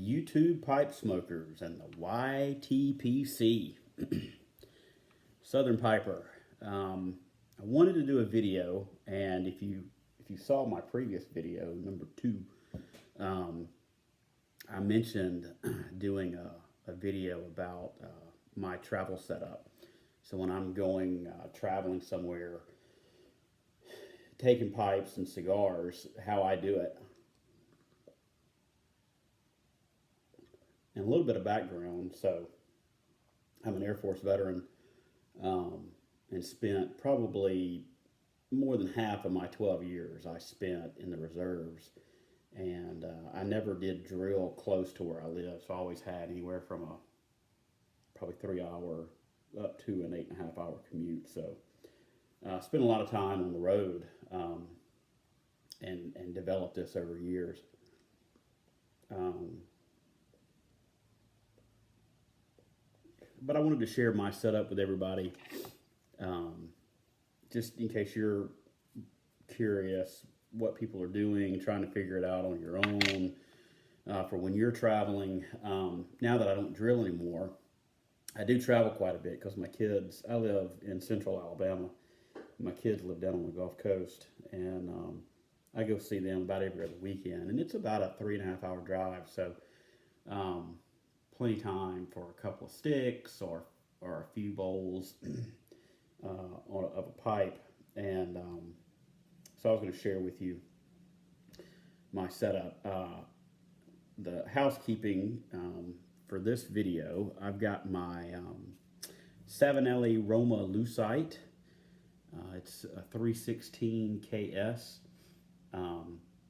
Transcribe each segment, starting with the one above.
YouTube pipe smokers and the YTPC, Southern Piper. I wanted to do a video, and if you saw my previous video, number 2, I mentioned doing a video about my travel setup. So when I'm going traveling somewhere, taking pipes and cigars, how I do it. And a little bit of background. So I'm an Air Force veteran, and spent probably more than half of my 12 years I spent in the reserves. And I never did drill close to where I live, so I always had anywhere from a probably 3 hour up to an 8.5 hour commute. So I spent a lot of time on the road, and developed this over years. But I wanted to share my setup with everybody, just in case you're curious what people are doing, trying to figure it out on your own, for when you're traveling. Now that I don't drill anymore, I do travel quite a bit because my kids, I live in central Alabama. My kids live down on the Gulf Coast, and I go see them about every other weekend, and it's about a 3.5 hour drive. So plenty of time for a couple of sticks or a few bowls of a pipe. And so I was going to share with you my setup. The housekeeping for this video, I've got my Savinelli Roma Lucite. It's a 316 KS.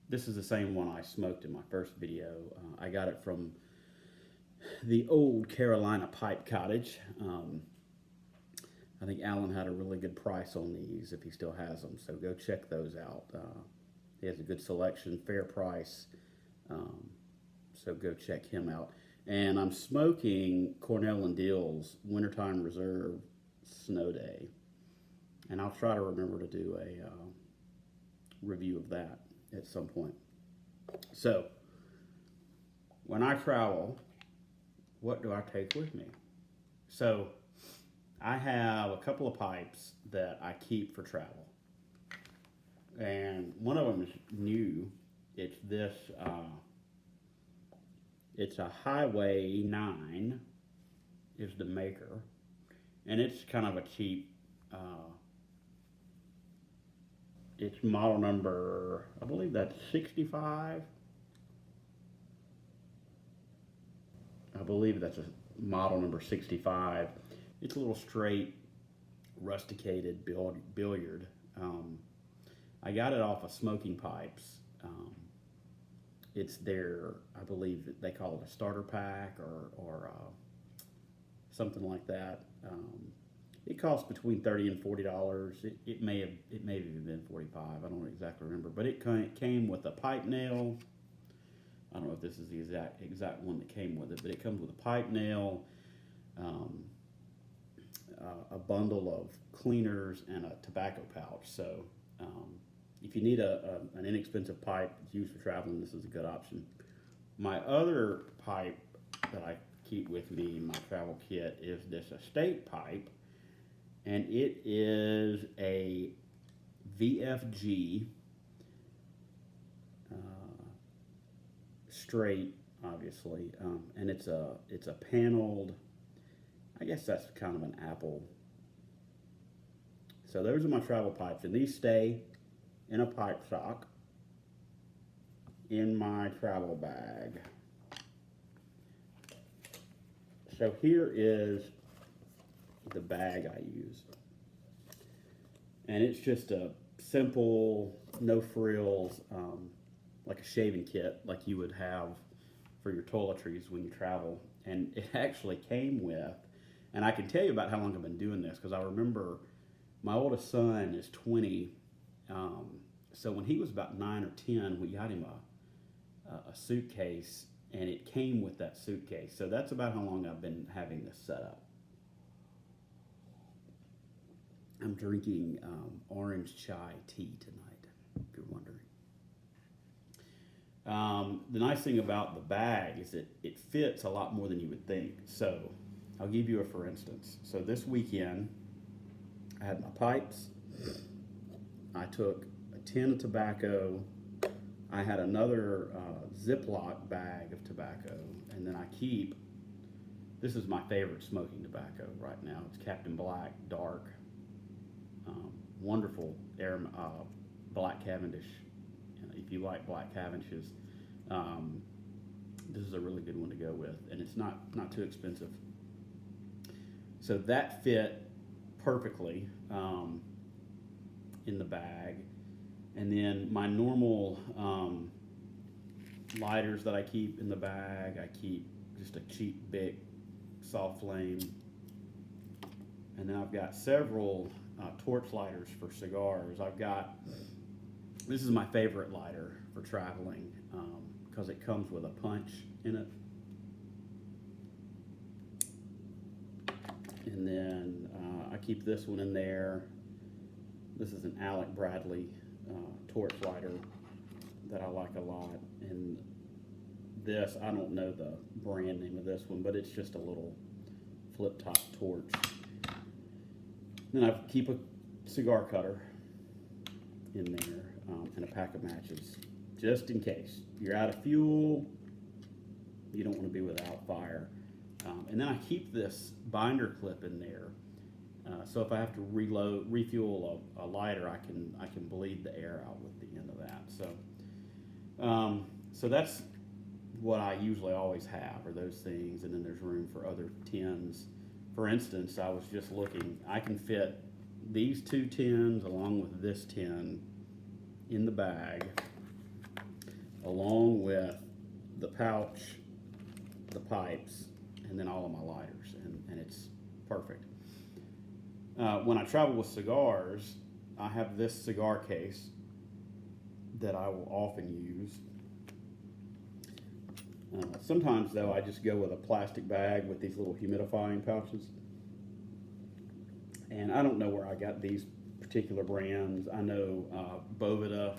This is the same one I smoked in my first video. I got it from the Old Carolina Pipe Cottage. I think Alan had a really good price on these, if he still has them, so go check those out. He has a good selection, fair price, so go check him out. And I'm smoking Cornell and Dill's Wintertime Reserve Snow Day, and I'll try to remember to do a review of that at some point. So when I travel, what do I take with me? So I have a couple of pipes that I keep for travel. And one of them is new. It's this, it's a Highway 9 is the maker. And it's kind of a cheap, it's model number, I believe that's 65. I believe that's a model number 65. It's a little straight, rusticated billiard. I got it off of Smoking Pipes. It's their, I believe they call it a starter pack or something like that. It costs between $30 and $40. It may have even been $45. I don't exactly remember, but it came with a pipe nail. I don't know if this is the exact one that came with it, but it comes with a pipe nail, a bundle of cleaners, and a tobacco pouch. So if you need an inexpensive pipe used for traveling, this is a good option. My other pipe that I keep with me in my travel kit is this estate pipe, and it is a VFG straight, obviously, and it's a paneled, I guess that's kind of an apple. So those are my travel pipes, and these stay in a pipe stock in my travel bag. So here is the bag I use, and it's just a simple, no frills, like a shaving kit like you would have for your toiletries when you travel. And it actually came with, and I can tell you about how long I've been doing this, because I remember my oldest son is 20, so when he was about 9 or 10, we got him a suitcase, and it came with that suitcase. So that's about how long I've been having this set up. I'm drinking orange chai tea tonight, if you're wondering. The nice thing about the bag is that it fits a lot more than you would think. So I'll give you a for instance. So this weekend, I had my pipes. I took a tin of tobacco. I had another Ziploc bag of tobacco, and then I keep. This is my favorite smoking tobacco right now. It's Captain Black Dark, wonderful Black Cavendish. If you like Black Cavendishes, this is a really good one to go with, and it's not too expensive. So that fit perfectly in the bag. And then my normal lighters that I keep in the bag, I keep just a cheap Bic soft flame. And then I've got several torch lighters for cigars. This is my favorite lighter for traveling because it comes with a punch in it. And then I keep this one in there. This is an Alec Bradley torch lighter that I like a lot. And this, I don't know the brand name of this one, but it's just a little flip top torch. Then I keep a cigar cutter in there and a pack of matches, just in case you're out of fuel, you don't want to be without fire. And then I keep this binder clip in there, so if I have to refuel a lighter, I can bleed the air out with the end of that. So that's what I usually always have, are those things, and then there's room for other tins. For instance, I was just looking, I can fit these 2 tins along with this tin in the bag, along with the pouch, the pipes, and then all of my lighters, and it's perfect. When I travel with cigars, I have this cigar case that I will often use. Sometimes, though, I just go with a plastic bag with these little humidifying pouches. And I don't know where I got these particular brands. I know Boveda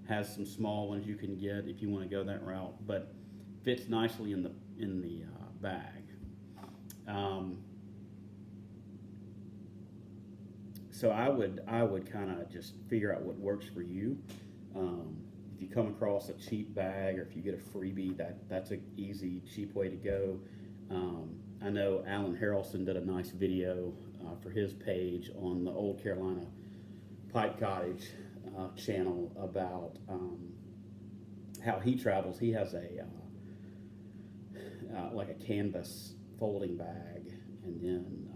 has some small ones you can get if you want to go that route, but fits nicely in the bag. So I would kind of just figure out what works for you. If you come across a cheap bag, or if you get a freebie, that's an easy, cheap way to go. I know Alan Harrelson did a nice video for his page on the Old Carolina Pipe Cottage channel about how he travels. He has like a canvas folding bag, and then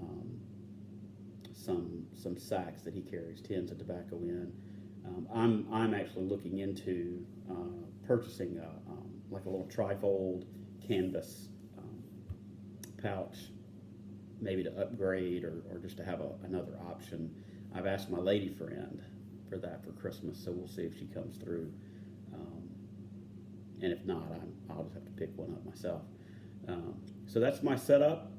some sacks that he carries tins of tobacco in. I'm actually looking into purchasing like a little trifold canvas pouch, maybe to upgrade or just to have another option. I've asked my lady friend for that for Christmas, so we'll see if she comes through. And if not, I'll just have to pick one up myself. So that's my setup.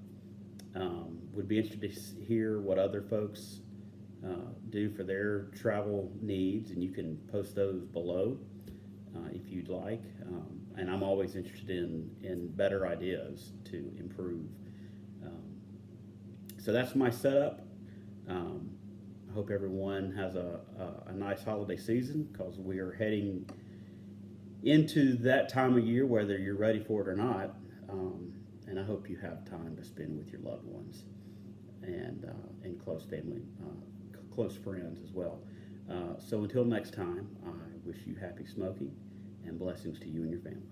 Would be interested to hear what other folks do for their travel needs, and you can post those below if you'd like. And I'm always interested in better ideas to improve. So that's my setup. I hope everyone has a nice holiday season, because we are heading into that time of year, whether you're ready for it or not. And I hope you have time to spend with your loved ones and close family, close friends as well. So until next time, I wish you happy smoking and blessings to you and your family.